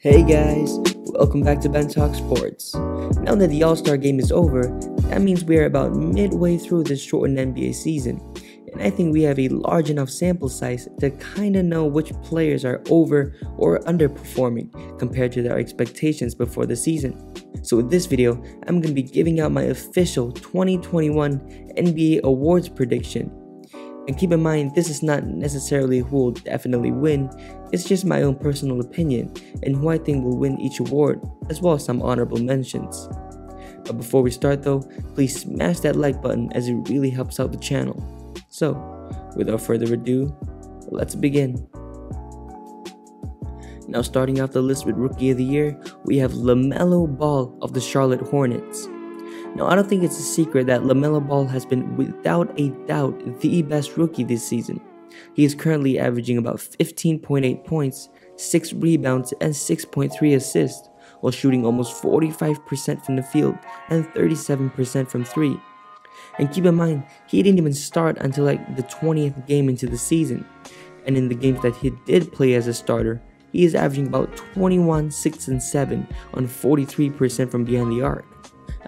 Hey guys, welcome back to Ben Talk Sports. Now that the All-Star game is over, that means we are about midway through this shortened NBA season, and I think we have a large enough sample size to kinda know which players are over or underperforming compared to their expectations before the season. So in this video, I'm going to be giving out my official 2021 NBA awards prediction. And keep in mind, this is not necessarily who will definitely win, it's just my own personal opinion and who I think will win each award, as well as some honorable mentions. But before we start though, please smash that like button as it really helps out the channel. So, without further ado, let's begin. Now starting off the list with Rookie of the Year, we have LaMelo Ball of the Charlotte Hornets. Now, I don't think it's a secret that LaMelo Ball has been without a doubt the best rookie this season. He is currently averaging about 15.8 points, 6 rebounds, and 6.3 assists, while shooting almost 45% from the field and 37% from 3. And keep in mind, he didn't even start until like the 20th game into the season. And in the games that he did play as a starter, he is averaging about 21, 6, and 7 on 43% from behind the arc.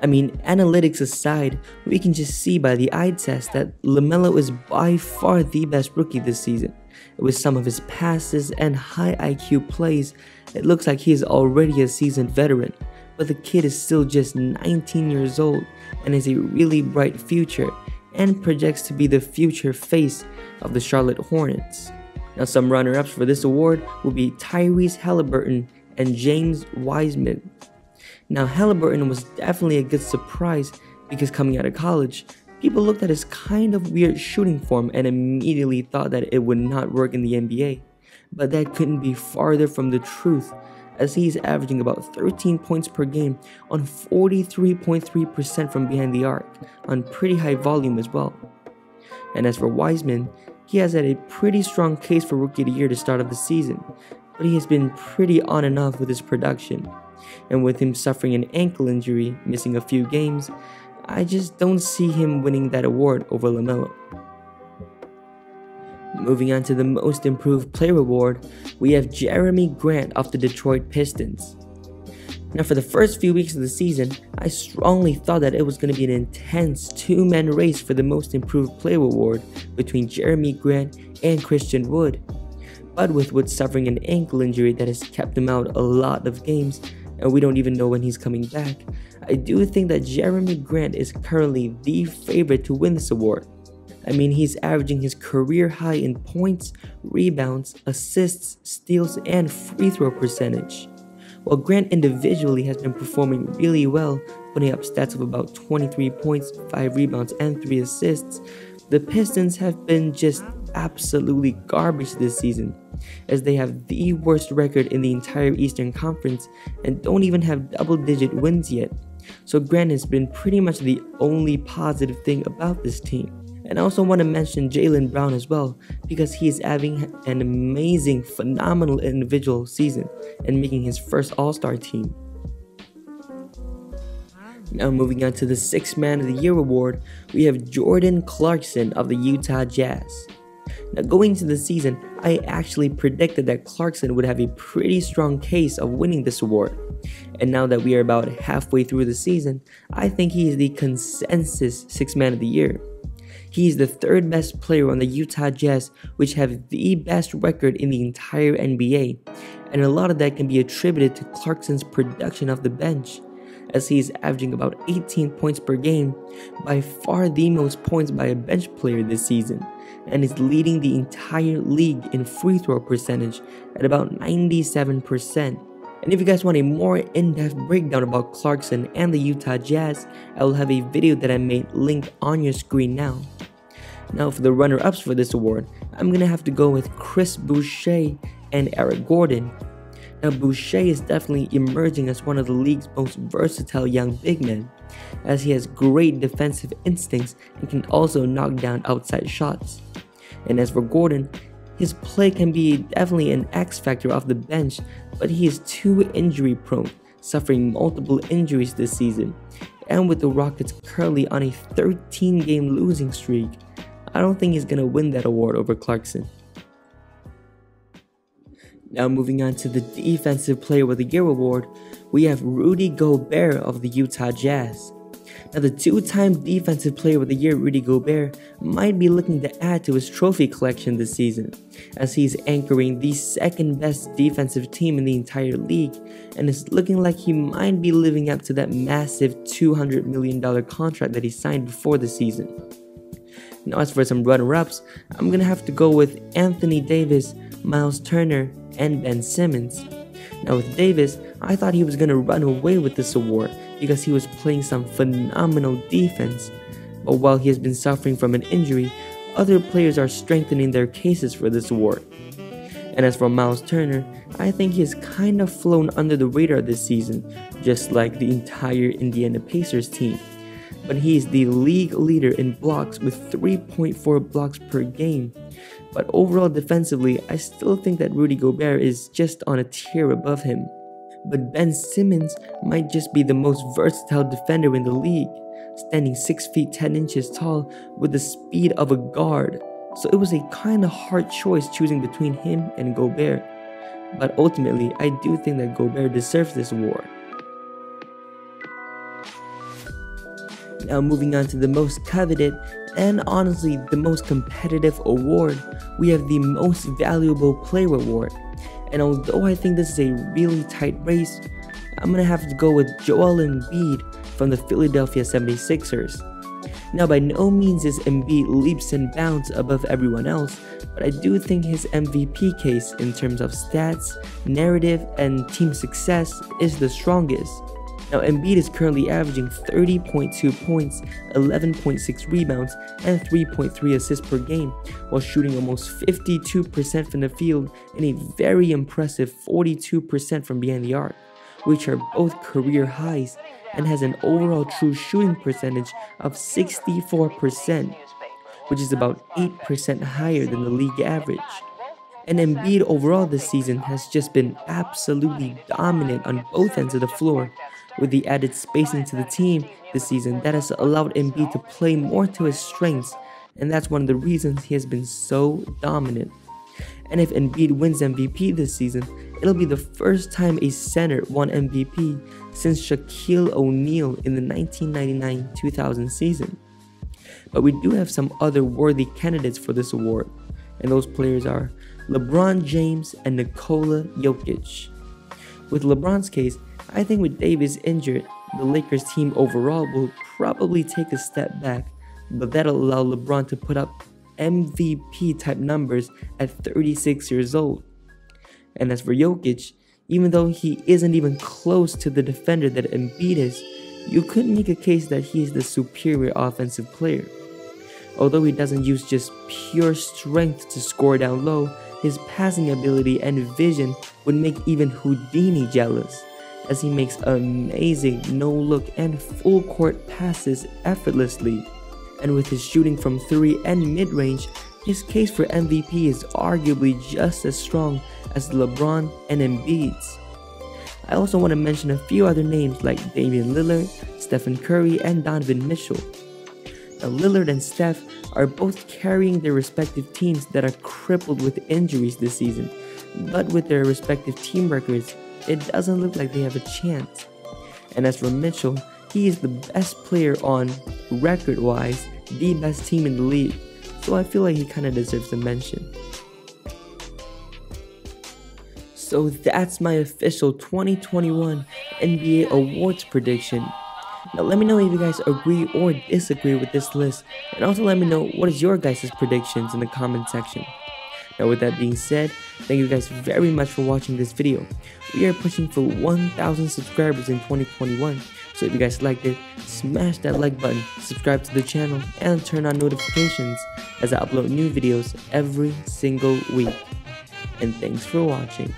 I mean, analytics aside, we can just see by the eye test that LaMelo is by far the best rookie this season. With some of his passes and high IQ plays, it looks like he is already a seasoned veteran, but the kid is still just 19 years old and has a really bright future and projects to be the future face of the Charlotte Hornets. Now some runner-ups for this award will be Tyrese Halliburton and James Wiseman. Now Halliburton was definitely a good surprise because coming out of college, people looked at his kind of weird shooting form and immediately thought that it would not work in the NBA. But that couldn't be farther from the truth, as he's averaging about 13 points per game on 43.3% from behind the arc, on pretty high volume as well. And as for Wiseman, he has had a pretty strong case for Rookie of the Year to start of the season, but he has been pretty on and off with his production. And with him suffering an ankle injury, missing a few games, I just don't see him winning that award over LaMelo. Moving on to the Most Improved Player award, we have Jeremy Grant of the Detroit Pistons. Now for the first few weeks of the season, I strongly thought that it was going to be an intense two-man race for the Most Improved Player award between Jeremy Grant and Christian Wood. But with Wood suffering an ankle injury that has kept him out a lot of games, and we don't even know when he's coming back, I do think that Jeremy Grant is currently the favorite to win this award. I mean, he's averaging his career high in points, rebounds, assists, steals, and free throw percentage. While Grant individually has been performing really well, putting up stats of about 23 points, 5 rebounds, and 3 assists, the Pistons have been just absolutely garbage this season, as they have the worst record in the entire Eastern Conference and don't even have double-digit wins yet. So Grant has been pretty much the only positive thing about this team. And I also want to mention Jaylen Brown as well, because he is having an amazing, phenomenal individual season and making his first All-Star team. Now moving on to the Sixth Man of the Year award, we have Jordan Clarkson of the Utah Jazz. Now going into the season, I actually predicted that Clarkson would have a pretty strong case of winning this award. And now that we are about halfway through the season, I think he is the consensus Sixth Man of the Year. He is the third best player on the Utah Jazz, which have the best record in the entire NBA. And a lot of that can be attributed to Clarkson's production off the bench, as he is averaging about 18 points per game, by far the most points by a bench player this season, and is leading the entire league in free throw percentage at about 97%. And if you guys want a more in-depth breakdown about Clarkson and the Utah Jazz, I will have a video that I made linked on your screen now. Now for the runner-ups for this award, I'm gonna have to go with Chris Boucher and Eric Gordon. Now Boucher is definitely emerging as one of the league's most versatile young big men, as he has great defensive instincts and can also knock down outside shots. And as for Gordon, his play can be definitely an X factor off the bench, but he is too injury prone, suffering multiple injuries this season. And with the Rockets currently on a 13-game losing streak, I don't think he's gonna win that award over Clarkson. Now moving on to the Defensive Player of the Year award, we have Rudy Gobert of the Utah Jazz. Now the two-time Defensive Player of the Year Rudy Gobert might be looking to add to his trophy collection this season, as he's anchoring the second best defensive team in the entire league, and it's looking like he might be living up to that massive $200 million contract that he signed before the season. Now as for some runner-ups, I'm gonna have to go with Anthony Davis, Miles Turner, and Ben Simmons. Now with Davis, I thought he was going to run away with this award because he was playing some phenomenal defense, but while he has been suffering from an injury, other players are strengthening their cases for this award. And as for Miles Turner, I think he has kind of flown under the radar this season, just like the entire Indiana Pacers team. But he is the league leader in blocks with 3.4 blocks per game. But overall defensively, I still think that Rudy Gobert is just on a tier above him. But Ben Simmons might just be the most versatile defender in the league, standing 6 feet 10 inches tall with the speed of a guard. So it was a kinda hard choice choosing between him and Gobert. But ultimately, I do think that Gobert deserves this award. Now moving on to the most coveted and honestly the most competitive award, we have the Most Valuable Player award. And although I think this is a really tight race, I'm gonna have to go with Joel Embiid from the Philadelphia 76ers. Now by no means is Embiid leaps and bounds above everyone else, but I do think his MVP case in terms of stats, narrative, and team success is the strongest. Now Embiid is currently averaging 30.2 points, 11.6 rebounds, and 3.3 assists per game, while shooting almost 52% from the field and a very impressive 42% from behind the arc, which are both career highs, and has an overall true shooting percentage of 64%, which is about 8% higher than the league average. And Embiid overall this season has just been absolutely dominant on both ends of the floor, with the added spacing to the team this season that has allowed Embiid to play more to his strengths, and that's one of the reasons he has been so dominant. And if Embiid wins MVP this season, it'll be the first time a center won MVP since Shaquille O'Neal in the 1999-2000 season. But we do have some other worthy candidates for this award, and those players are LeBron James and Nikola Jokic. With LeBron's case, I think with Davis injured, the Lakers team overall will probably take a step back, but that'll allow LeBron to put up MVP type numbers at 36 years old. And as for Jokic, even though he isn't even close to the defender that Embiid is, you could make a case that he is the superior offensive player. Although he doesn't use just pure strength to score down low, his passing ability and vision would make even Houdini jealous, as he makes amazing no-look and full-court passes effortlessly. And with his shooting from 3 and mid-range, his case for MVP is arguably just as strong as LeBron and Embiid's. I also want to mention a few other names like Damian Lillard, Stephen Curry, and Donovan Mitchell. Now Lillard and Steph are both carrying their respective teams that are crippled with injuries this season, but with their respective team records, it doesn't look like they have a chance. And as for Mitchell, he is the best player on, record-wise, the best team in the league, so I feel like he kinda deserves a mention. So that's my official 2021 NBA Awards prediction. Now let me know if you guys agree or disagree with this list, and also let me know what is your guys' predictions in the comment section. Now with that being said, thank you guys very much for watching this video. We are pushing for 1,000 subscribers in 2021, so if you guys liked it, smash that like button, subscribe to the channel, and turn on notifications as I upload new videos every single week. And thanks for watching.